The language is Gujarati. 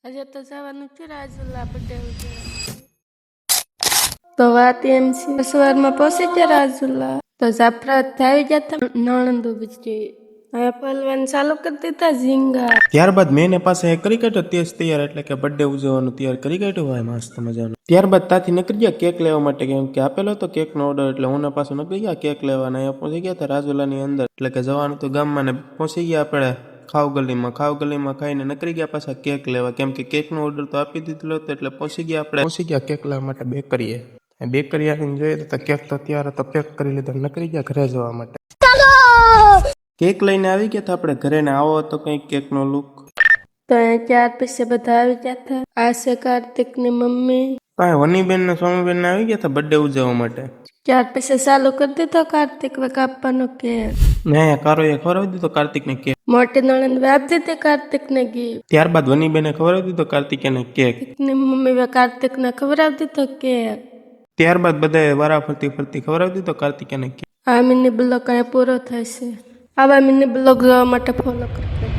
આજે તો જવાનું છે રાજુલા બર્થડે ઉજવવા. તો વાત એમ છે, સવારમાં પહોંચી ગયા રાજુલા તો જાફરાત આવી ગયા નણંદ બીજી હવે પલવાનું ચાલુ કરી દીધા ઝીંગા. ત્યારબાદ મેને પાસે કરી કાઢ્યો તેજ તૈયાર, એટલે કે બર્થડે ઉજવવાનું તૈયાર કરી કાઢ્યું હોય મસ્ત મજાનું. ત્યારબાદ ત્યાંથી નીકળી ગયા કેક લેવા માટે, કેમ કે આપેલો હતો કેકનો ઓર્ડર, એટલે હું પાછું નીકળી ગયા કેક લેવાના. અહીંયા પહોંચી ગયા હતા રાજુલાની અંદર, એટલે કે જવાનું તો ગામમાં ને પહોંચી ગયા આપણે ખાવ ગલીમાં ખાઈને નીકળી ગયા પાછા કેક લેવા, કેમ કે કેકનો ઓર્ડર તો આપી દીધેલો હતો. એટલે પહોંચી ગયા કેક લેવા માટે બેકરી આવીને જોઈએ તો કેક તો તૈયાર હતો, પેક કરી લીધો, નીકળી ગયા ઘરે જવા માટે. કેક લઈને આવી ગયા હતા આપણે ઘરે, ને આવો હતો કંઈક કેકનો લુક. તો અહીંયા ચાર પછી બધા આવી ગયા હતા. આ છે કાર્તિક ની મમ્મી, કાંઈ વનીબેન ને સોમીબેન ને આવી ગયા હતા બર્થડે ઉજવવા માટે. ચાર પછી ચાલુ કરી દીધો કાર્તિક કાપવાનો કેક. મેં કારોએ ખવડાવી દીધો કાર્તિક ને કેક. મોટી નણંદ આપી દીધી કાર્તિક ને ગિફ્ટ. ત્યારબાદ વનીબેને ખવડાવી દીધો કાર્તિકે ને કેક. ની મમ્મી કાર્તિક ને ખવડાવી દીધો કેક. ત્યારબાદ બધાએ વારા ફરતી ખવડાવી દીધો કાર્તિકે ને કેક. આ મિની બ્લોગ અહીંયા પૂરો થશે. આવા મિની બ્લોગ જોવા માટે ફોલો કરો.